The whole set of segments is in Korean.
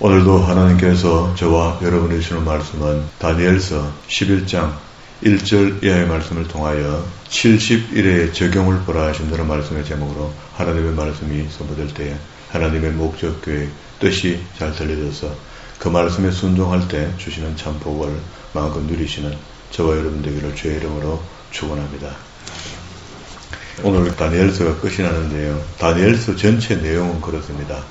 오늘도 하나님께서 저와 여러분이 주시는 말씀은 다니엘서 11장 1절 이하의 말씀을 통하여 70일의 적용을 보라 하신다는 말씀의 제목으로 하나님의 말씀이 선포될 때에 하나님의 목적, 계획, 뜻이 잘 들려져서 그 말씀에 순종할 때 주시는 참 복을 마음껏 누리시는 저와 여러분 되기를 주의 이름으로 축원합니다. 오늘 다니엘서가 끝이 나는데요. 다니엘서 전체 내용은 그렇습니다.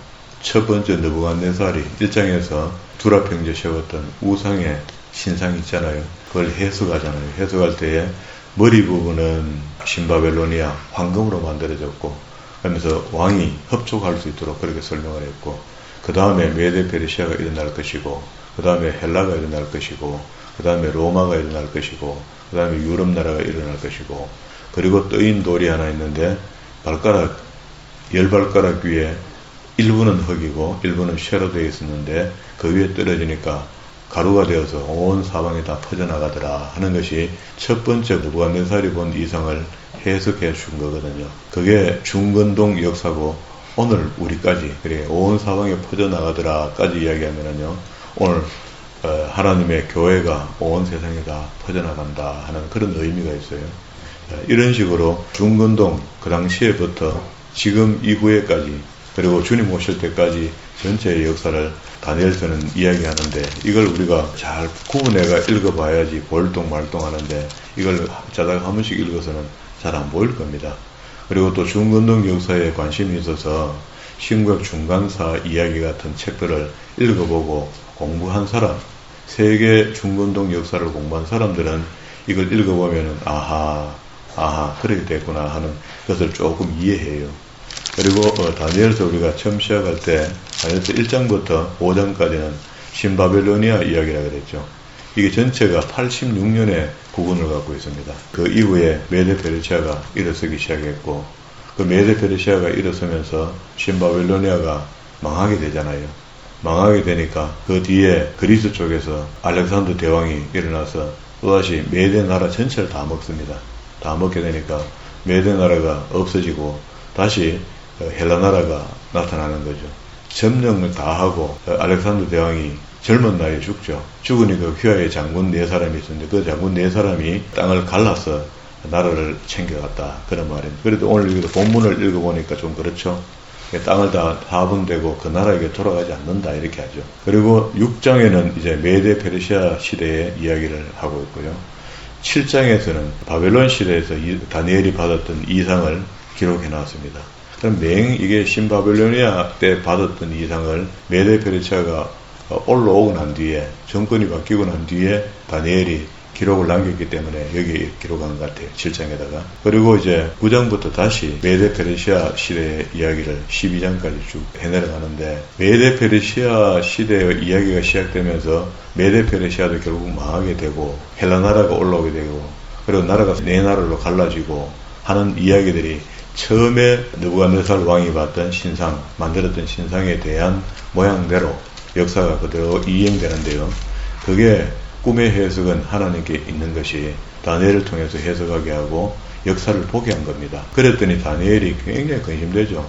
첫 번째 느부갓네살이 1장에서 두라평지에 세웠던 우상의 신상이 있잖아요. 그걸 해석하잖아요. 해석할 때에 머리 부분은 신바벨로니아 황금으로 만들어졌고 그러면서 왕이 흡족할 수 있도록 그렇게 설명을 했고 그 다음에 메데 페르시아가 일어날 것이고 그 다음에 헬라가 일어날 것이고 그 다음에 로마가 일어날 것이고 그 다음에 유럽 나라가 일어날 것이고 그리고 뜨인 돌이 하나 있는데 발가락 10발가락 위에 일부는 흙이고 일부는 쇠로 되어 있었는데 그 위에 떨어지니까 가루가 되어서 온 사방에 다 퍼져나가더라 하는 것이 첫 번째 느부갓네살이 본 이상을 해석해 준 거거든요. 그게 중근동 역사고 오늘 우리까지 그래 온 사방에 퍼져나가더라까지 이야기하면은요. 오늘 하나님의 교회가 온 세상에 다 퍼져나간다 하는 그런 의미가 있어요. 이런 식으로 중근동 그 당시에부터 지금 이후에까지 그리고 주님 오실 때까지 전체의 역사를 다니엘서는 이야기하는데 이걸 우리가 잘 구분해가 읽어봐야지 볼똥말똥 하는데 이걸 자다가 한 번씩 읽어서는 잘 안 보일 겁니다. 그리고 또 중근동 역사에 관심이 있어서 신구약 중간사 이야기 같은 책들을 읽어보고 공부한 사람, 세계 중근동 역사를 공부한 사람들은 이걸 읽어보면 아하 그렇게 됐구나 하는 것을 조금 이해해요. 그리고 다니엘서 우리가 처음 시작할 때 다니엘서 1장부터 5장까지는 신바벨로니아 이야기라 그랬죠. 이게 전체가 86년의 부분을 갖고 있습니다. 그 이후에 메데 페르시아가 일어서기 시작했고 그 메데 페르시아가 일어서면서 신바벨로니아가 망하게 되잖아요. 망하게 되니까 그 뒤에 그리스 쪽에서 알렉산더 대왕이 일어나서 또다시 메데 나라 전체를 다 먹습니다. 다 먹게 되니까 메데 나라가 없어지고 다시 헬라 나라가 나타나는 거죠. 점령을 다 하고 알렉산더 대왕이 젊은 나이에 죽죠. 죽으니까 휘하의 장군 4사람이 있었는데 그 장군 4사람이 땅을 갈라서 나라를 챙겨갔다. 그런 말입니다. 그래도 오늘 여기서 본문을 읽어보니까 좀 그렇죠. 땅을 다 파분되고 그 나라에게 돌아가지 않는다 이렇게 하죠. 그리고 6장에는 이제 메데 페르시아 시대의 이야기를 하고 있고요. 7장에서는 바벨론 시대에서 다니엘이 받았던 이상을 기록해 놨습니다. 그럼 이게 신바벨로니아 때 받았던 이상을 메데 페르시아가 올라오고 난 뒤에 정권이 바뀌고 난 뒤에 다니엘이 기록을 남겼기 때문에 여기에 기록한 것 같아요. 7장에다가. 그리고 이제 9장부터 다시 메데 페르시아 시대의 이야기를 12장까지 쭉 해내려가는데 메데 페르시아 시대의 이야기가 시작되면서 메데 페르시아도 결국 망하게 되고 헬라 나라가 올라오게 되고 그리고 나라가 4나라로 갈라지고 하는 이야기들이 처음에 느부갓네살 왕이 봤던 신상, 만들었던 신상에 대한 모양대로 역사가 그대로 이행되는데요. 그게 꿈의 해석은 하나님께 있는 것이 다니엘을 통해서 해석하게 하고 역사를 보게 한 겁니다. 그랬더니 다니엘이 굉장히 근심되죠.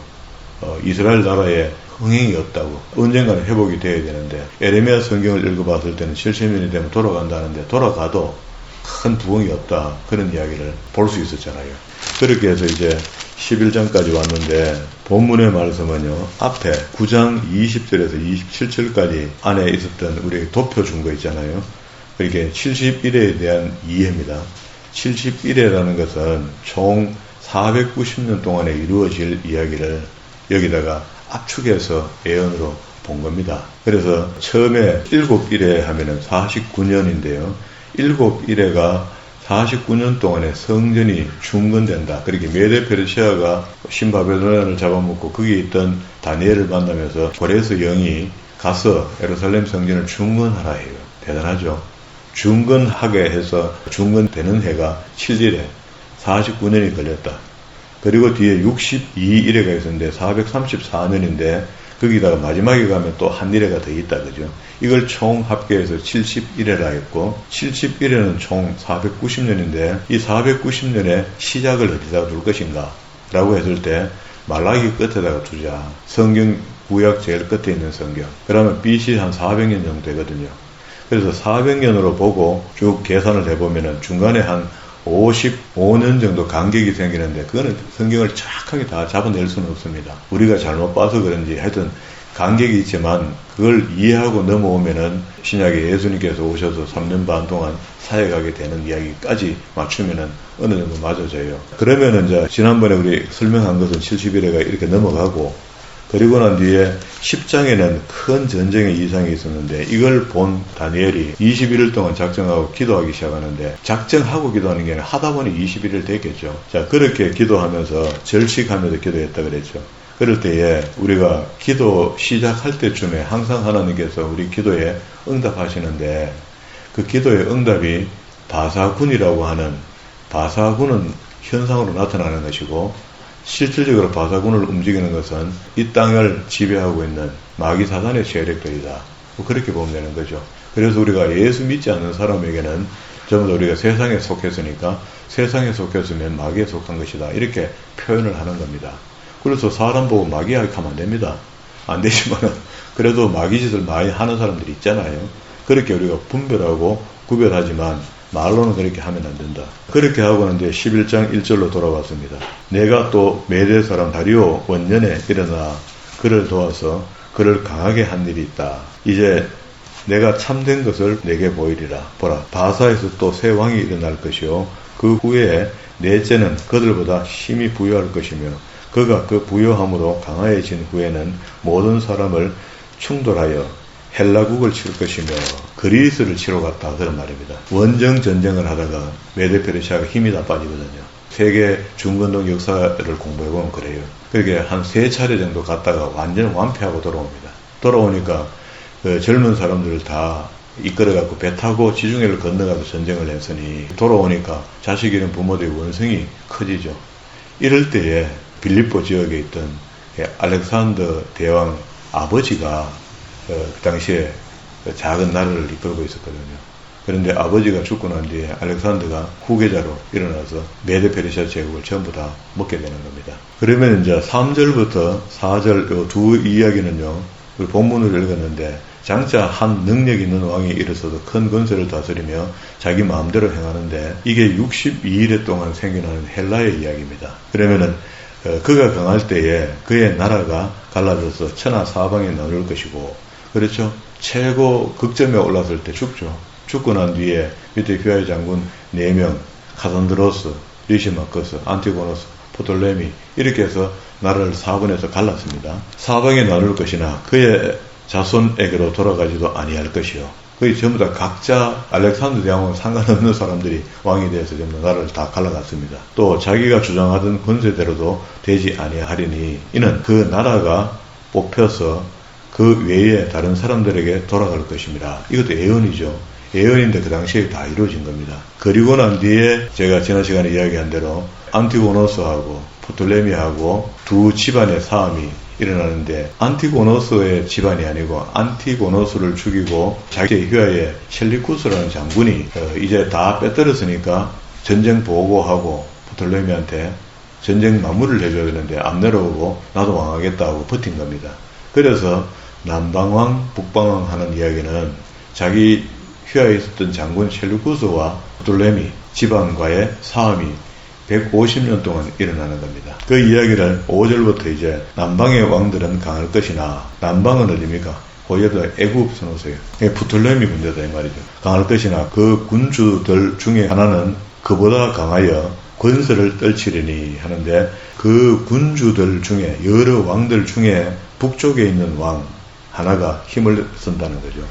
이스라엘 나라에 흥행이 없다고. 언젠가는 회복이 돼야 되는데 에레미야 성경을 읽어봤을 때는 70년이 되면 돌아간다는데 돌아가도 큰 부흥이 없다. 그런 이야기를 볼 수 있었잖아요. 그렇게 해서 이제 11장까지 왔는데 본문의 말씀은요. 앞에 9장 20절에서 27절까지 안에 있었던 우리에게 돋펴준 거 있잖아요. 이렇게 71회에 대한 이해입니다. 71회라는 것은 총 490년 동안에 이루어질 이야기를 여기다가 압축해서 예언으로 본 겁니다. 그래서 처음에 7일에 하면은 49년인데요. 7일에가 49년 동안에 성전이 중건된다. 그렇게 메데 페르시아가 신바벨로니아를 잡아먹고 거기에 있던 다니엘을 만나면서 고레스 영이 가서 예루살렘 성전을 중건하라 해요. 대단하죠. 중건하게 해서 중건되는 해가 7일에 49년이 걸렸다. 그리고 뒤에 62일에가 있었는데 434년인데 거기다가 마지막에 가면 또 한 일회가 더 있다. 그죠? 이걸 총 합계해서 71회라 했고 71회는 총 490년인데 이 490년의 시작을 어디다가 둘 것인가 라고 했을 때 말라기 끝에다가 두자. 성경 구약 제일 끝에 있는 성경. 그러면 BC 한 400년 정도 되거든요. 그래서 400년으로 보고 쭉 계산을 해보면은 중간에 한 55년 정도 간격이 생기는데 그거는 성경을 정확하게 다 잡아낼 수는 없습니다. 우리가 잘못 봐서 그런지 하여튼 간격이 있지만 그걸 이해하고 넘어오면은 신약에 예수님께서 오셔서 3년 반 동안 사역하게 되는 이야기까지 맞추면은 어느 정도 맞아져요. 그러면은 이제 지난번에 우리 설명한 것은 70일에가 이렇게 넘어가고 그리고 난 뒤에 10장에는 큰 전쟁의 이상이 있었는데 이걸 본 다니엘이 21일 동안 작정하고 기도하기 시작하는데 작정하고 기도하는 게 아니라 하다 보니 21일 됐겠죠. 자, 그렇게 기도하면서 절식하면서 기도했다 그랬죠. 그럴 때에 우리가 기도 시작할 때쯤에 항상 하나님께서 우리 기도에 응답하시는데 그 기도의 응답이 바사군이라고 하는 바사군은 현상으로 나타나는 것이고 실질적으로 바사군을 움직이는 것은 이 땅을 지배하고 있는 마귀 사단의 세력들이다. 뭐 그렇게 보면 되는 거죠. 그래서 우리가 예수 믿지 않는 사람에게는 전부 다 우리가 세상에 속했으니까 세상에 속했으면 마귀에 속한 것이다. 이렇게 표현을 하는 겁니다. 그래서 사람 보고 마귀 하면 안 됩니다. 안 되지만 그래도 마귀 짓을 많이 하는 사람들이 있잖아요. 그렇게 우리가 분별하고 구별하지만 말로는 그렇게 하면 안 된다. 그렇게 하고는 이제 11장 1절로 돌아왔습니다. 내가 또 메대 사람 다리오 원년에 일어나 그를 도와서 그를 강하게 한 일이 있다. 이제 내가 참된 것을 내게 보이리라. 보라, 바사에서 또 새 왕이 일어날 것이요 그 후에 넷째는 그들보다 힘이 부여할 것이며 그가 그 부여함으로 강화해진 후에는 모든 사람을 충돌하여 헬라국을 칠 것이며 그리스를 치러 갔다 그런 말입니다. 원정 전쟁을 하다가 메데페르시아가 힘이 다 빠지거든요. 세계 중건동 역사를 공부해보면 그래요. 그렇게 한 3차례 정도 갔다가 완전 완패하고 돌아옵니다. 돌아오니까 그 젊은 사람들을 다 이끌어갖고 배 타고 지중해를 건너가서 전쟁을 했으니 돌아오니까 자식 잃은 부모들의 원성이 커지죠. 이럴 때에 빌립보 지역에 있던 알렉산더 대왕 아버지가 그 당시에 작은 나라를 이끌고 있었거든요. 그런데 아버지가 죽고 난 뒤에 알렉산더가 후계자로 일어나서 메데페르시아 제국을 전부 다 먹게 되는 겁니다. 그러면 이제 3절부터 4절 요 두 이야기는요, 우리 본문을 읽었는데 장차 한 능력 있는 왕이 일어서도 큰 권세를 다스리며 자기 마음대로 행하는데 이게 62일 동안 생겨나는 헬라의 이야기입니다. 그러면은 그가 강할 때에 그의 나라가 갈라져서 천하 사방에 나눌 것이고, 그렇죠? 최고 극점에 올랐을 때 죽죠. 죽고 난 뒤에 밑에 휘하의 장군 4명, 카산드로스, 리시마커스, 안티고노스, 포톨레미 이렇게 해서 나라를 4분에서 갈랐습니다. 사방에 나눌 것이나 그의 자손에게로 돌아가지도 아니할 것이요. 거의 전부 다 각자 알렉산더 대왕과 상관없는 사람들이 왕이 되어서 전부 나라를 다 갈라갔습니다. 또 자기가 주장하던 권세대로도 되지 아니하리니 이는 그 나라가 뽑혀서 그 외에 다른 사람들에게 돌아갈 것입니다. 이것도 예언이죠. 예언인데 그 당시에 다 이루어진 겁니다. 그리고 난 뒤에 제가 지난 시간에 이야기한 대로 안티고노스하고 포톨레미하고 두 집안의 싸움이 일어나는데 안티고노스의 집안이 아니고 안티고노스를 죽이고 자기의 휘하의 셀리쿠스라는 장군이 이제 다 빼뜨렸으니까 전쟁 보고하고 포톨레미한테 전쟁 마무리를 해줘야 되는데 안 내려오고 나도 왕하겠다고 버틴 겁니다. 그래서 남방왕 북방왕 하는 이야기는 자기 휘하에 있었던 장군 셀루쿠스와 포톨레미 집안과의 싸움이 150년 동안 일어나는 겁니다. 그 이야기를 5절부터 이제 남방의 왕들은 강할 것이나, 남방은 어디입니까? 거기에도 애굽 써놓으세요. 포톨레미 군대다 이 말이죠. 강할 것이나 그 군주들 중에 하나는 그보다 강하여 권세를 떨치리니 하는데, 그 군주들 중에 여러 왕들 중에 북쪽에 있는 왕 하나가 힘을 쓴다는 거죠.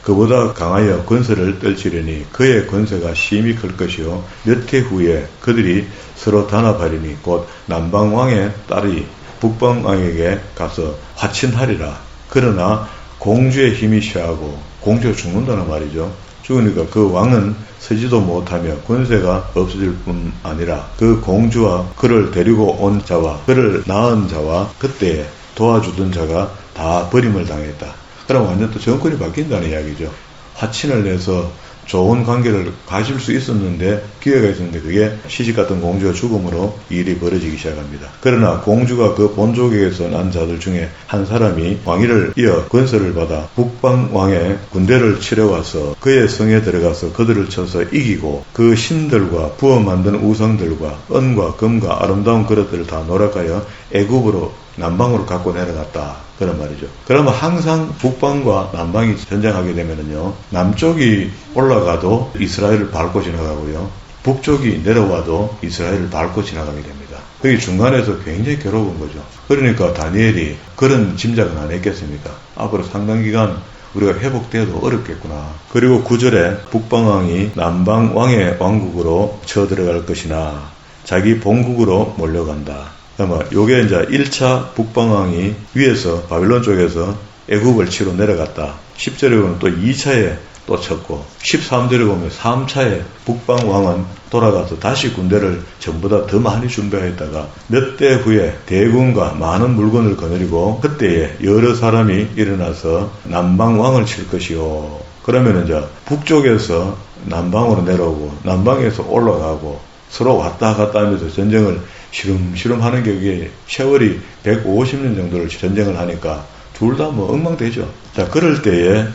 그보다 강하여 권세를 떨치려니 그의 권세가 심히 클 것이요 몇 해 후에 그들이 서로 단합하리니 곧 남방왕의 딸이 북방왕에게 가서 화친하리라. 그러나 공주의 힘이 쇠하고, 공주가 죽는다는 말이죠. 죽으니까 그 왕은 서지도 못하며 권세가 없어질 뿐 아니라 그 공주와 그를 데리고 온 자와 그를 낳은 자와 그때 도와주던 자가 다 버림을 당했다. 그럼 완전 또 정권이 바뀐다는 이야기죠. 화친을 내서 좋은 관계를 가질 수 있었는데, 기회가 있었는데 그게 시집갔던 공주의 죽음으로 일이 벌어지기 시작합니다. 그러나 공주가 그 본족에서 난 자들 중에 한 사람이 왕위를 이어 권세를 받아 북방왕의 군대를 치러와서 그의 성에 들어가서 그들을 쳐서 이기고 그 신들과 부어 만든 우상들과 은과 금과 아름다운 그릇들을 다 노력하여 애굽으로 남방으로 갖고 내려갔다. 그런 말이죠. 그러면 항상 북방과 남방이 전쟁하게 되면은요, 남쪽이 올라가도 이스라엘을 밟고 지나가고요, 북쪽이 내려와도 이스라엘을 밟고 지나가게 됩니다. 그게 중간에서 굉장히 괴로운 거죠. 그러니까 다니엘이 그런 짐작은 안 했겠습니까? 앞으로 상당 기간 우리가 회복되어도 어렵겠구나. 그리고 9절에 북방왕이 남방왕의 왕국으로 쳐들어갈 것이나 자기 본국으로 몰려간다. 아마 요게 이제 1차 북방왕이 위에서 바빌론 쪽에서 애굽을 치러 내려갔다. 10절에 보면 또 2차에 또 쳤고, 13절에 보면 3차에 북방왕은 돌아가서 다시 군대를 전부 다 더 많이 준비했다가 몇 대 후에 대군과 많은 물건을 거느리고 그때에 여러 사람이 일어나서 남방왕을 칠 것이요. 그러면 이제 북쪽에서 남방으로 내려오고 남방에서 올라가고 서로 왔다 갔다 하면서 전쟁을 시름시름 하는 게 그게 세월이 150년 정도를 전쟁을 하니까 둘 다 뭐 엉망되죠. 자, 그럴 때에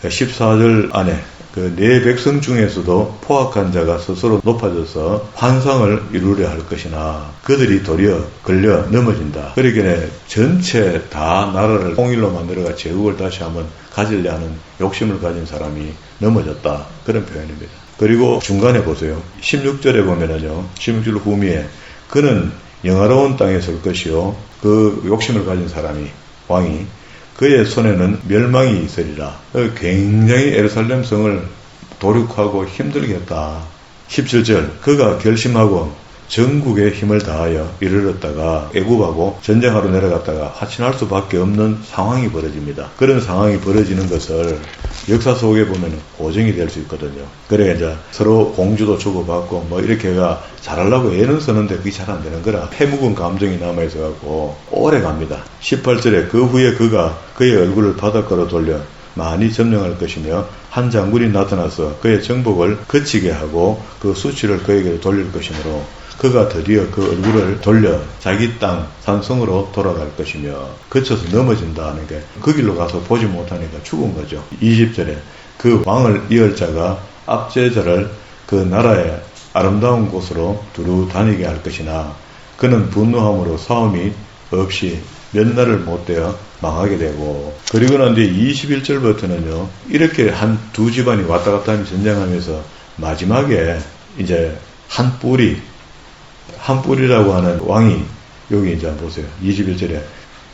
14절 안에 그 네 백성 중에서도 포악한 자가 스스로 높아져서 환상을 이루려 할 것이나 그들이 도리어 걸려 넘어진다. 그러기에 전체 다 나라를 통일로 만들어가 제국을 다시 한번 가지려 하는 욕심을 가진 사람이 넘어졌다. 그런 표현입니다. 그리고 중간에 보세요. 16절에 보면은요, 16절 후미에 그는 영화로운 땅에 설 것이요, 그 욕심을 가진 사람이, 왕이 그의 손에는 멸망이 있으리라. 굉장히 예루살렘 성을 도륙하고 힘들게 했다. 17절 그가 결심하고 전국의 힘을 다하여 이르렀다가 애굽하고 전쟁하러 내려갔다가 하친할 수밖에 없는 상황이 벌어집니다. 그런 상황이 벌어지는 것을 역사 속에 보면 고정이 될 수 있거든요. 그래 이제 서로 공주도 주고받고 뭐 이렇게가 잘하려고 애는 쓰는데 그게 잘 안 되는 거라 패묵은 감정이 남아있어 갖고 오래 갑니다. 18절에 그 후에 그가 그의 얼굴을 바닷가로 돌려 많이 점령할 것이며 한 장군이 나타나서 그의 정복을 그치게 하고 그 수치를 그에게 돌릴 것이므로 그가 드디어 그 얼굴을 돌려 자기 땅 산성으로 돌아갈 것이며 그쳐서 넘어진다 하는 게 그 길로 가서 보지 못하니까 죽은 거죠. 20절에 그 왕을 이을 자가 압제자를 그 나라의 아름다운 곳으로 두루 다니게 할 것이나 그는 분노함으로 싸움이 없이 몇 날을 못 되어 망하게 되고, 그리고 난 뒤에 21절부터는요 이렇게 한 두 집안이 왔다 갔다 하며 전쟁하면서 마지막에 이제 한 뿔이라고 하는 왕이 여기 이제 보세요. 21절에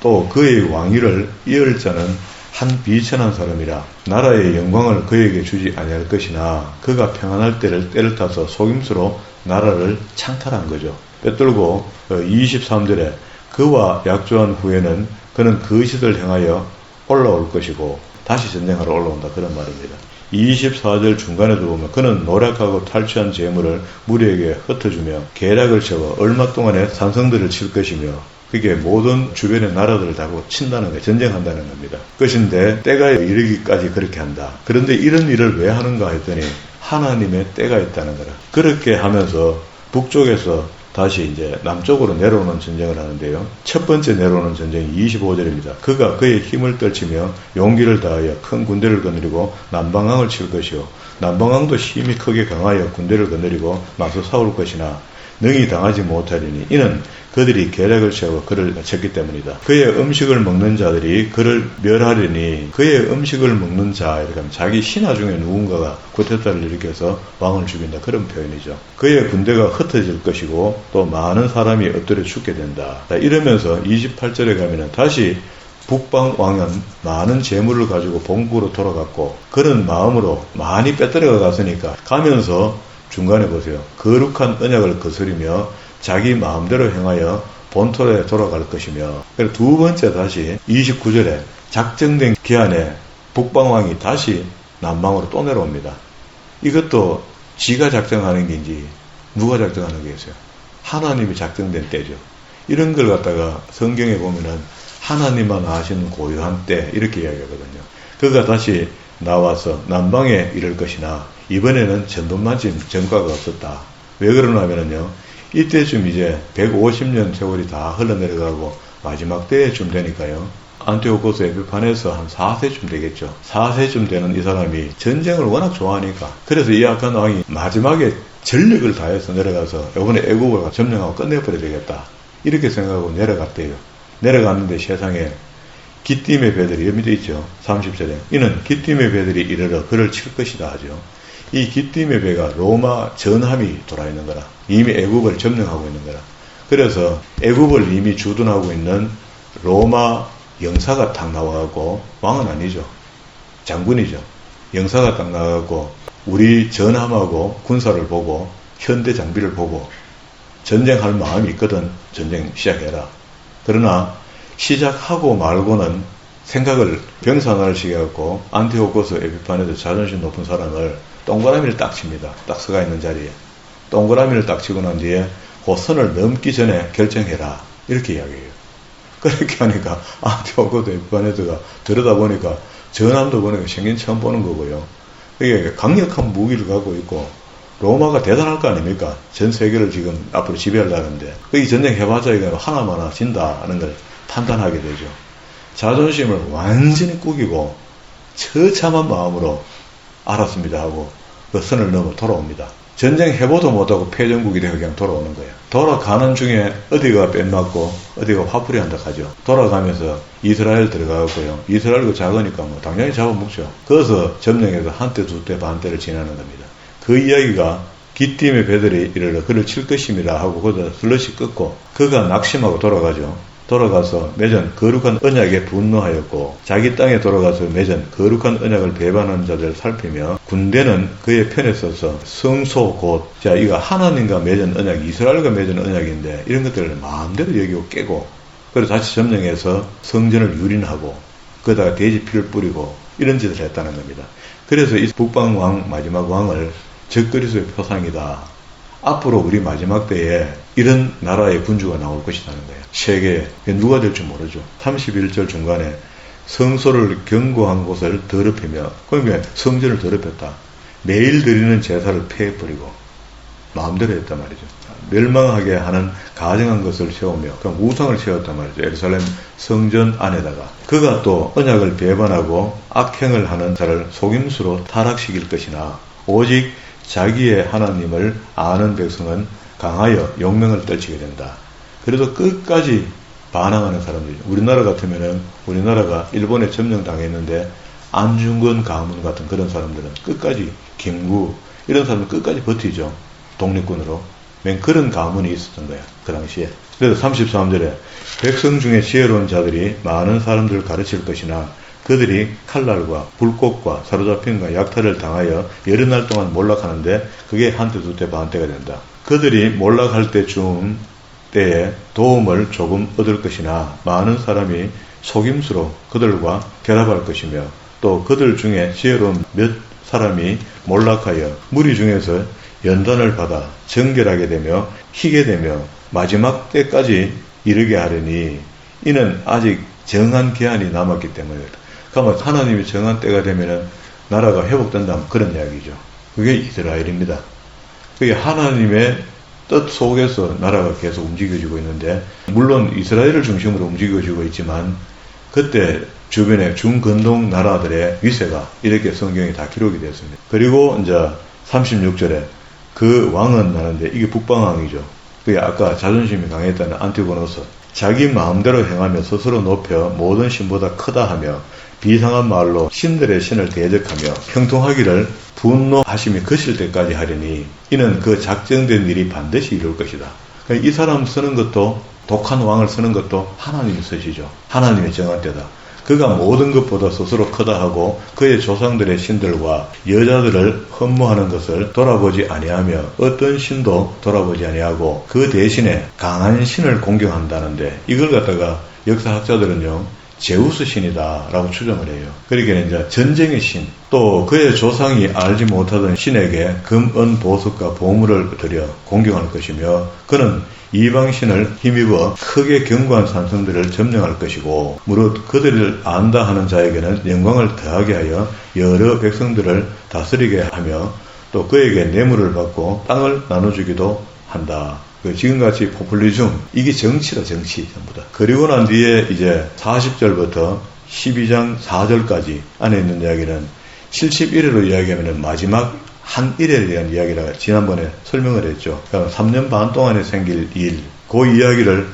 또 그의 왕위를 이을 자는 한 비천한 사람이라 나라의 영광을 그에게 주지 아니할 것이나 그가 평안할 때를 타서 속임수로 나라를 창탈한 거죠. 빼돌고 23절에 그와 약조한 후에는 그는 그 시를 향하여 올라올 것이고 다시 전쟁하러 올라온다. 그런 말입니다. 24절 중간에도 보면 그는 노력하고 탈취한 재물을 무리에게 흩어주며 계략을 세워 얼마 동안에 산성들을 칠 것이며 그게 모든 주변의 나라들을 다 친다는 거예요. 전쟁한다는 겁니다. 그것인데 때가 이르기까지 그렇게 한다. 그런데 이런 일을 왜 하는가 했더니 하나님의 때가 있다는 거라. 그렇게 하면서 북쪽에서 다시 이제 남쪽으로 내려오는 전쟁을 하는데요. 첫 번째 내려오는 전쟁이 25절입니다. 그가 그의 힘을 떨치며 용기를 다하여 큰 군대를 거느리고 남방왕을 칠 것이요. 남방왕도 힘이 크게 강하여 군대를 거느리고 맞서 싸울 것이나 능히 당하지 못하리니 이는 그들이 계략을 세워 그를 쳤기 때문이다. 그의 음식을 먹는 자들이 그를 멸하리니 그의 음식을 먹는 자, 이렇게 하면 자기 신하 중에 누군가가 쿠데타를 일으켜서 왕을 죽인다. 그런 표현이죠. 그의 군대가 흩어질 것이고 또 많은 사람이 엎드려 죽게 된다. 이러면서 28절에 가면은 다시 북방 왕은 많은 재물을 가지고 본국으로 돌아갔고 그런 마음으로 많이 빼뜨려 갔으니까 가면서 중간에 보세요. 거룩한 언약을 거스리며 자기 마음대로 행하여 본토에 돌아갈 것이며, 그리고 두 번째 다시 29절에 작정된 기한에 북방왕이 다시 남방으로 또 내려옵니다. 이것도 지가 작정하는 게인지 누가 작정하는 게겠어요? 하나님이 작정된 때죠. 이런 걸 갖다가 성경에 보면은 하나님만 아시는 고유한 때 이렇게 이야기하거든요. 그가 다시 나와서 남방에 이를 것이나 이번에는 전번만큼 전과가 없었다. 왜 그러냐면요, 이때쯤 이제 150년 세월이 다 흘러내려가고 마지막 때쯤 되니까요, 안티오코스 에피파네스 한 4세쯤 되겠죠. 4세쯤 되는 이 사람이 전쟁을 워낙 좋아하니까, 그래서 이 악한 왕이 마지막에 전력을 다해서 내려가서 이번에 애국을 점령하고 끝내버려야 되겠다, 이렇게 생각하고 내려갔대요. 내려갔는데 세상에 기띔의 배들이, 여기 밑에 있죠, 30절에 이는 기띔의 배들이 이르러 그를 칠 것이다 하죠. 이 기띔의 배가 로마 전함이 돌아있는 거라. 이미 애국을 점령하고 있는 거라. 그래서 애국을 이미 주둔하고 있는 로마 영사가 딱 나와갖고, 왕은 아니죠, 장군이죠, 영사가 딱 나와갖고 우리 전함하고 군사를 보고 현대 장비를 보고 전쟁할 마음이 있거든, 전쟁 시작해라. 그러나 시작하고 말고는 생각을 병산화를 시켜갖고 안티오코스 에피파네스, 자존심 높은 사람을 동그라미를 딱 칩니다. 딱 서가 있는 자리에 동그라미를 딱 치고 난 뒤에 그 선을 넘기 전에 결정해라, 이렇게 이야기해요. 그렇게 하니까 안티오코스 에피파네스가 들여다보니까 전함도 보니까 생긴 처음 보는 거고요. 이게 강력한 무기를 갖고 있고 로마가 대단할 거 아닙니까? 전 세계를 지금 앞으로 지배하려는데, 이 전쟁 해봤자 이거 하나마나 진다는 걸 판단하게 되죠. 자존심을 완전히 꾸기고 처참한 마음으로 알았습니다 하고 그 선을 넘어 돌아옵니다. 전쟁 해보도 못하고 패전국이 되고 그냥 돌아오는 거예요. 돌아가는 중에 어디가 뺀맞고 어디가 화풀이 한다 하죠. 돌아가면서 이스라엘 들어가고요. 이스라엘도 작으니까 뭐 당연히 잡아먹죠. 거기서 점령해서 한때 두때 반때를 지나는 겁니다. 그 이야기가 기띔의 배들이 이르러 그를 칠 것임이라 하고 거기다 슬롯이 끊고 그가 낙심하고 돌아가죠. 돌아가서 맺은 거룩한 언약에 분노하였고 자기 땅에 돌아가서 맺은 거룩한 언약을 배반하는 자들을 살피며 군대는 그의 편에 서서 성소 곧, 자 이거 하나님과 맺은 언약, 이스라엘과 맺은 언약인데 이런 것들을 마음대로 여기고 깨고, 그래서 다시 점령해서 성전을 유린하고 거기다가 돼지 피를 뿌리고 이런 짓을 했다는 겁니다. 그래서 이 북방왕, 마지막 왕을 적그리스도의 표상이다. 앞으로 우리 마지막 때에 이런 나라의 군주가 나올 것이라는 거예요. 세계에. 누가 될지 모르죠. 31절 중간에 성소를 견고한 곳을 더럽히며, 그러면 성전을 더럽혔다. 매일 드리는 제사를 폐해버리고 마음대로 했단 말이죠. 멸망하게 하는 가증한 것을 세우며, 그럼 우상을 세웠단 말이죠. 예루살렘 성전 안에다가. 그가 또 언약을 배반하고 악행을 하는 자를 속임수로 타락시킬 것이나 오직 자기의 하나님을 아는 백성은 강하여 용명을 떨치게 된다. 그래도 끝까지 반항하는 사람들이죠. 우리나라 같으면은, 우리나라가 일본에 점령당했는데 안중근 가문 같은 그런 사람들은 끝까지, 김구 이런 사람들 끝까지 버티죠. 독립군으로. 맨 그런 가문이 있었던 거야, 그 당시에. 그래서 33절에 백성 중에 지혜로운 자들이 많은 사람들을 가르칠 것이나 그들이 칼날과 불꽃과 사로잡힘과 약탈을 당하여 여러 날 동안 몰락하는데 그게 한때 두때 반때가 된다. 그들이 몰락할 때에 도움을 조금 얻을 것이나 많은 사람이 속임수로 그들과 결합할 것이며 또 그들 중에 지혜로운 몇 사람이 몰락하여 무리 중에서 연단을 받아 정결하게 되며 희게 되며 마지막 때까지 이르게 하려니 이는 아직 정한 기한이 남았기 때문이다. 그러면 하나님이 정한 때가 되면은 나라가 회복된다면 그런 이야기죠. 그게 이스라엘입니다. 그게 하나님의 뜻 속에서 나라가 계속 움직여지고 있는데, 물론 이스라엘을 중심으로 움직여지고 있지만 그때 주변의 중건동 나라들의 위세가 이렇게 성경에 다 기록이 되었습니다. 그리고 이제 36절에 그 왕은 나는데 이게 북방왕이죠. 그게 아까 자존심이 강했다는 안티고노스. 자기 마음대로 행하며 스스로 높여 모든 신보다 크다 하며 비상한 말로 신들의 신을 대적하며 형통하기를 분노하심이 거실 때까지 하려니 이는 그 작정된 일이 반드시 이룰 것이다. 그러니까 이 사람 쓰는 것도, 독한 왕을 쓰는 것도 하나님이 쓰시죠. 하나님의 정한 때다. 그가 모든 것보다 스스로 크다 하고 그의 조상들의 신들과 여자들을 흠모하는 것을 돌아보지 아니하며 어떤 신도 돌아보지 아니하고 그 대신에 강한 신을 공경한다는데, 이걸 갖다가 역사학자들은요 제우스 신이다 라고 추정을 해요. 그러니까 이제 전쟁의 신, 또 그의 조상이 알지 못하던 신에게 금, 은, 보석과 보물을 드려 공경할 것이며 그는 이방신을 힘입어 크게 견고한 산성들을 점령할 것이고 무릇 그들을 안다 하는 자에게는 영광을 더하게 하여 여러 백성들을 다스리게 하며 또 그에게 뇌물을 받고 땅을 나눠주기도 한다. 지금같이 포퓰리즘, 이게 정치다, 정치, 전부 다. 그리고 난 뒤에 이제 40절부터 12장 4절까지 안에 있는 이야기는 71회로 이야기하면 마지막 한 일에 대한 이야기라 지난번에 설명을 했죠. 그러니까 3년 반 동안에 생길 일, 그 이야기를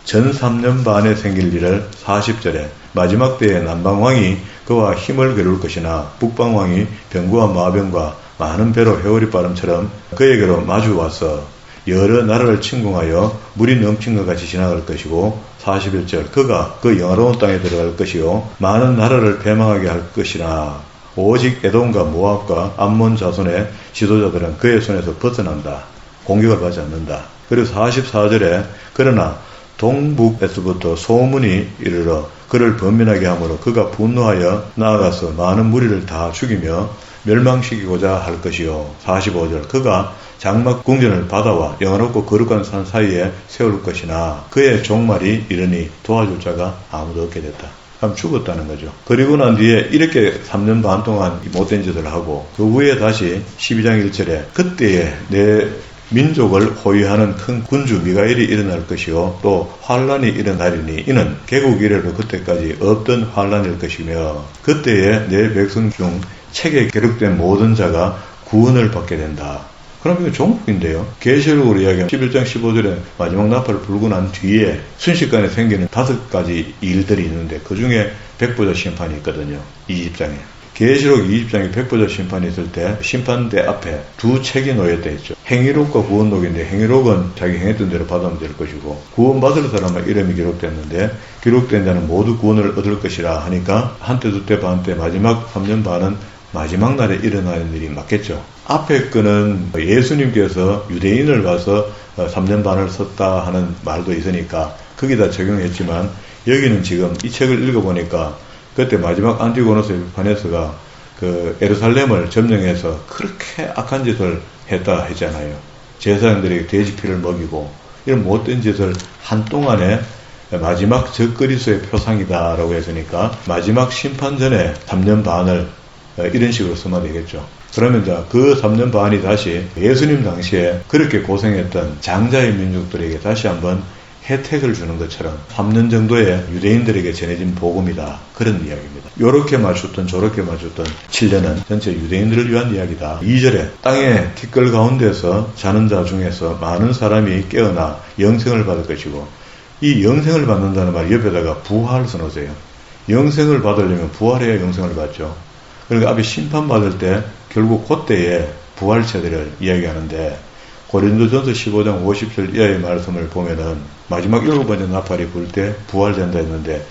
전 3년 반에 생길 일을 40절에 마지막 때에 남방왕이 그와 힘을 겨룰 것이나 북방왕이 병과 마병과 많은 배로 회오리 바람처럼 그에게로 마주 와서 여러 나라를 침공하여 물이 넘친 것 같이 지나갈 것이고 41절 그가 그 영화로운 땅에 들어갈 것이요 많은 나라를 패망하게 할 것이나 오직 에돔과 모압과 암몬 자손의 지도자들은 그의 손에서 벗어난다. 공격을 받지 않는다. 그리고 44절에 그러나 동북에서부터 소문이 이르러 그를 번민하게 하므로 그가 분노하여 나아가서 많은 무리를 다 죽이며 멸망시키고자 할 것이요 45절 그가 장막 궁전을 바다와 영화롭고 거룩한 산 사이에 세울 것이나 그의 종말이 이르니 도와줄 자가 아무도 없게 됐다. 그럼 죽었다는 거죠. 그리고 난 뒤에 이렇게 3년 반 동안 못된 짓을 하고 그 후에 다시 12장 1절에 그때에 내 민족을 호위하는 큰 군주 미가엘이 일어날 것이요 또 환란이 일어나리니 이는 개국 이래로 그때까지 없던 환란일 것이며 그때에 내 백성 중 책에 기록된 모든 자가 구원을 받게 된다. 그럼 이거 종국인데요. 계시록으로 이야기하면 11장 15절에 마지막 나팔을 불고 난 뒤에 순식간에 생기는 5가지 일들이 있는데 그 중에 백보자 심판이 있거든요. 20장에. 계시록 20장에 백보자 심판이 있을 때 심판대 앞에 두 책이 놓였다 했죠. 행위록과 구원록인데 행위록은 자기 행했던 대로 받으면 될 것이고 구원받을 사람의 이름이 기록됐는데 기록된 자는 모두 구원을 얻을 것이라 하니까 한때 두때 반때 마지막 3년 반은 마지막 날에 일어나는 일이 맞겠죠. 앞에 거는 예수님께서 유대인을 봐서 3년 반을 썼다 하는 말도 있으니까 거기다 적용했지만 여기는 지금 이 책을 읽어보니까 그때 마지막 안티고노스 에피파네스가 그 예루살렘을 점령해서 그렇게 악한 짓을 했다 했잖아요. 제사장들에게 돼지 피를 먹이고 이런 못된 짓을 한동안에 마지막 적그리스도의 표상이다라고 했으니까 마지막 심판 전에 3년 반을 이런 식으로 쓰면 되겠죠. 그러면 그 3년 반이 다시 예수님 당시에 그렇게 고생했던 장자의 민족들에게 다시 한번 혜택을 주는 것처럼 3년 정도의 유대인들에게 전해진 복음이다. 그런 이야기입니다. 요렇게 맞췄던 저렇게 맞췄던 7년은 전체 유대인들을 위한 이야기다. 2절에 땅의 티끌 가운데서 자는 자 중에서 많은 사람이 깨어나 영생을 받을 것이고 이 영생을 받는다는 말 옆에다가 부활을 써놓으세요. 영생을 받으려면 부활해야 영생을 받죠. 그러니까 앞에 심판받을 때 결국 그때의 부활체들을 이야기하는데 고린도전서 15장 50절 이하의 말씀을 보면은 마지막 7번째 나팔이 불 때 부활된다 했는데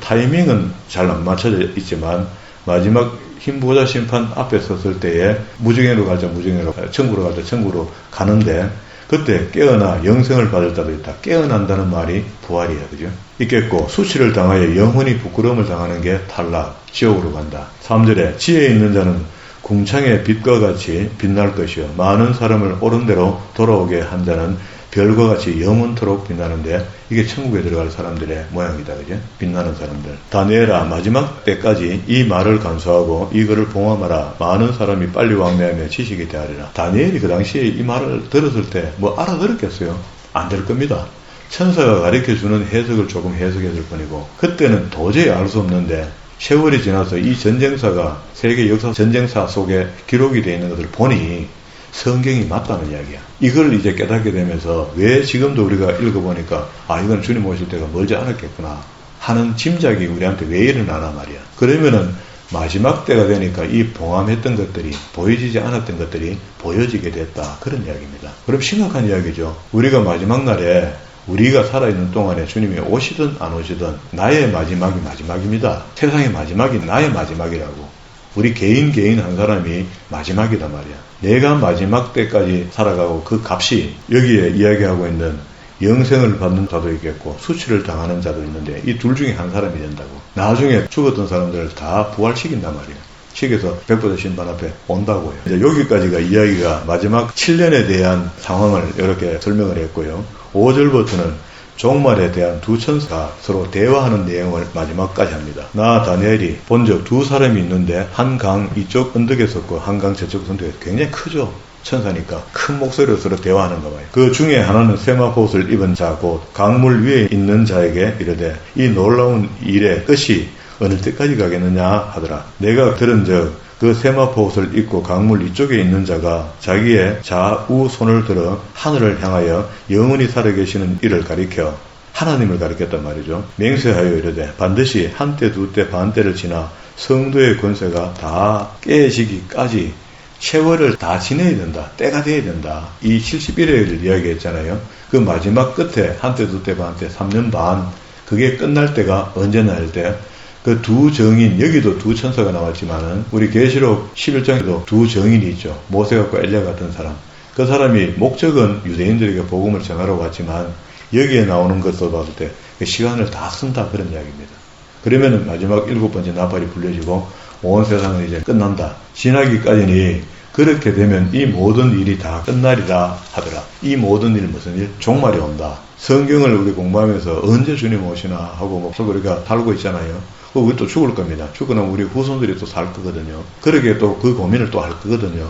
타이밍은 잘 안 맞춰져 있지만 마지막 흰보자 심판 앞에 섰을 때에 무정회로 가자 무정회로 천국으로 가자 천국으로 가는데 그때 깨어나 영생을 받을 자도 있다. 깨어난다는 말이 부활이야. 그죠? 있겠고 수치를 당하여 영원히 부끄러움을 당하는 게 탈락, 지옥으로 간다. 3절에 지혜 있는 자는 궁창의 빛과 같이 빛날 것이요 많은 사람을 옳은 대로 돌아오게 한 자는 별과 같이 영원토록 빛나는데 이게 천국에 들어갈 사람들의 모양이다. 그죠? 빛나는 사람들. 다니엘아 마지막 때까지 이 말을 간수하고 이거를 봉함하라. 많은 사람이 빨리 왕래하며 지식이 되하리라. 다니엘이 그 당시에 이 말을 들었을 때 뭐 알아들었겠어요? 안 될 겁니다. 천사가 가르쳐주는 해석을 조금 해석했을 뿐이고 그때는 도저히 알 수 없는데 세월이 지나서 이 전쟁사가 세계 역사 전쟁사 속에 기록이 되어 있는 것을 보니 성경이 맞다는 이야기야. 이걸 이제 깨닫게 되면서 왜 지금도 우리가 읽어보니까 이건 주님 오실 때가 멀지 않았겠구나 하는 짐작이 우리한테 왜 일어나나 말이야. 그러면은 마지막 때가 되니까 이 봉함했던 것들이 보여지지 않았던 것들이 보여지게 됐다. 그런 이야기입니다. 그럼 심각한 이야기죠. 우리가 마지막 날에 우리가 살아있는 동안에 주님이 오시든 안 오시든 나의 마지막이 마지막입니다. 세상의 마지막이 나의 마지막이라고. 우리 개인 한 사람이 마지막이다 말이야. 내가 마지막 때까지 살아가고 그 값이 여기에 이야기하고 있는 영생을 받는 자도 있겠고 수치를 당하는 자도 있는데 이 둘 중에 한 사람이 된다고. 나중에 죽었던 사람들을 다 부활시킨단 말이야. 시켜서 백보자 심판 앞에 온다고요. 이제 여기까지가 이야기가 마지막 7년에 대한 상황을 이렇게 설명을 했고요. 5절부터는 종말에 대한 두 천사가 서로 대화하는 내용을 마지막까지 합니다. 나 다니엘이 본적 두 사람이 있는데 한 강 이쪽 언덕에 섰고 한 강 저쪽 언덕에 굉장히 크죠. 천사니까 큰 목소리로 서로 대화하는 거 봐요. 그 중에 하나는 세마포옷을 입은 자 곧 강물 위에 있는 자에게 이르되 이 놀라운 일의 끝이 어느 때까지 가겠느냐 하더라. 내가 들은 적 그 세마포옷을 입고 강물 이쪽에 있는 자가 자기의 좌우 손을 들어 하늘을 향하여 영원히 살아계시는 이를 가리켜 하나님을 가리켰단 말이죠. 맹세하여 이르되 반드시 한때 두때 반때를 지나 성도의 권세가 다 깨지기까지 세월을 다 지내야 된다. 때가 돼야 된다. 이 71회를 이야기했잖아요. 그 마지막 끝에 한때 두때 반때 3년 반 그게 끝날 때가 언제나 할 때 그 두 정인, 여기도 두 천사가 나왔지만은 우리 계시록 11장에도 두 정인이 있죠. 모세같고 엘리야 같은 사람. 그 사람이 목적은 유대인들에게 복음을 전하러 왔지만 여기에 나오는 것을 봤을 때 그 시간을 다 쓴다 그런 이야기입니다. 그러면은 마지막 7번째 나팔이 불려지고 온 세상은 이제 끝난다. 지나기까지니 그렇게 되면 이 모든 일이 다 끝나리라 하더라. 이 모든 일 무슨 일? 종말이 온다. 성경을 우리 공부하면서 언제 주님 오시나 하고 뭐 우리가 살고 있잖아요. 우리 또 죽을 겁니다. 죽고 나면 우리 후손들이 또 살 거거든요. 그러게 또 그 고민을 또 할 거거든요.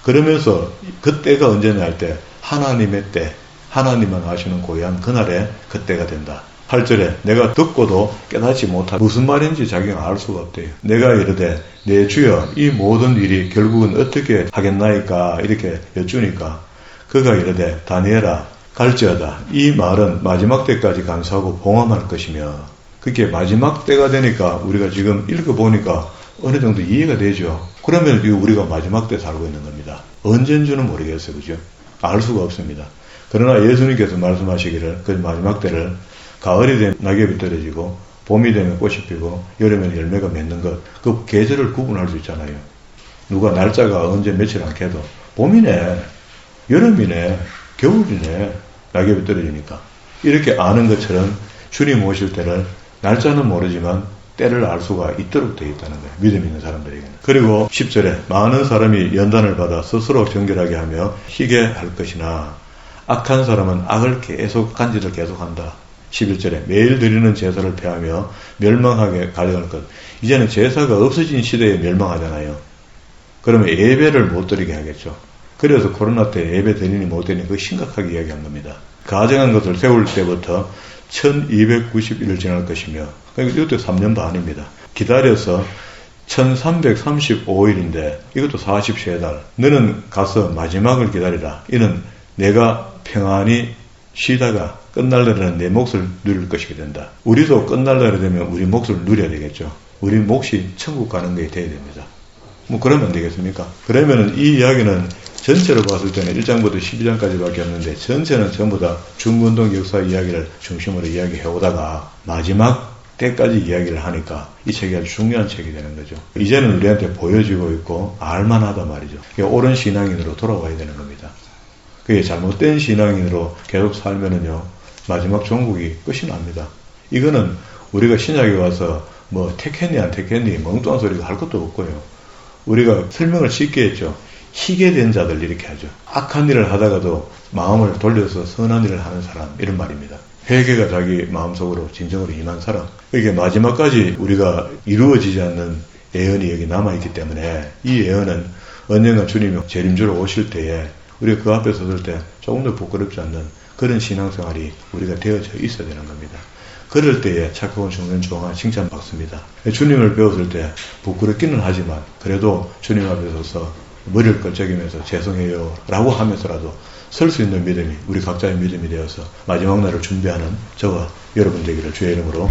그러면서 그때가 언제냐 할 때 하나님의 때, 하나님만 아시는 고향 그날에 그때가 된다. 8절에 내가 듣고도 깨닫지 못하고 무슨 말인지 자기가 알 수가 없대요. 내가 이르되 내 주여 이 모든 일이 결국은 어떻게 하겠나이까 이렇게 여쭈니까 그가 이르되 다니엘아 갈지어다. 이 말은 마지막 때까지 감수하고 봉함할 것이며 그게 마지막 때가 되니까 우리가 지금 읽어보니까 어느 정도 이해가 되죠. 그러면 우리가 마지막 때 살고 있는 겁니다. 언젠지는 모르겠어요. 그죠? 알 수가 없습니다. 그러나 예수님께서 말씀하시기를 그 마지막 때를 가을이 되면 낙엽이 떨어지고 봄이 되면 꽃이 피고 여름에는 열매가 맺는 것 그 계절을 구분할 수 있잖아요. 누가 날짜가 언제 며칠 않게도 봄이네, 여름이네, 겨울이네 낙엽이 떨어지니까 이렇게 아는 것처럼 주님 오실 때를 날짜는 모르지만 때를 알 수가 있도록 되어 있다는 거예요. 믿음 있는 사람들에게는. 그리고 10절에 많은 사람이 연단을 받아 스스로 정결하게 하며 희게 할 것이나 악한 사람은 악을 계속 간질을 계속한다. 11절에 매일 드리는 제사를 폐하며 멸망하게 가져갈 것. 이제는 제사가 없어진 시대에 멸망하잖아요. 그러면 예배를 못 드리게 하겠죠. 그래서 코로나 때 예배 드리니 못 드리니 그거 심각하게 이야기한 겁니다. 가정한 것을 세울 때부터 1290일을 지날 것이며 그러니까 이것도 3년 반입니다. 기다려서 1335일인데 이것도 43달. 너는 가서 마지막을 기다리라. 이는 내가 평안히 쉬다가 끝날 날에는 내 몫을 누릴 것이게 된다. 우리도 끝날 날이 되면 우리 몫을 누려야 되겠죠. 우리 몫이 천국 가는 게 돼야 됩니다. 뭐 그러면 안 되겠습니까? 그러면은 이 이야기는 전체로 봤을 때는 1장부터 12장까지밖에 없는데 전체는 전부 다 중근동 역사 이야기를 중심으로 이야기해 오다가 마지막 때까지 이야기를 하니까 이 책이 아주 중요한 책이 되는 거죠. 이제는 우리한테 보여지고 있고 알만하단 말이죠. 옳은 신앙인으로 돌아와야 되는 겁니다. 그게 잘못된 신앙인으로 계속 살면은요 마지막 종국이 끝이 납니다. 이거는 우리가 신약에 와서 뭐 택했니 안 택했니 멍뚱한 소리가 할 것도 없고요. 우리가 설명을 쉽게 했죠. 희게 된 자들 이렇게 하죠. 악한 일을 하다가도 마음을 돌려서 선한 일을 하는 사람 이런 말입니다. 회개가 자기 마음속으로 진정으로 임한 사람. 이게 마지막까지 우리가 이루어지지 않는 예언이 여기 남아있기 때문에 이 예언은 언젠가 주님이 재림주로 오실 때에 우리가 그 앞에 섰을 때 조금 더 부끄럽지 않는 그런 신앙생활이 우리가 되어져 있어야 되는 겁니다. 그럴 때에 착하고 중년 조용한 칭찬받습니다. 주님을 배웠을 때 부끄럽기는 하지만 그래도 주님 앞에 서서 머리를 껄쩍이면서 죄송해요 라고 하면서라도 설 수 있는 믿음이 우리 각자의 믿음이 되어서 마지막 날을 준비하는 저와 여러분 되기를 주의 이름으로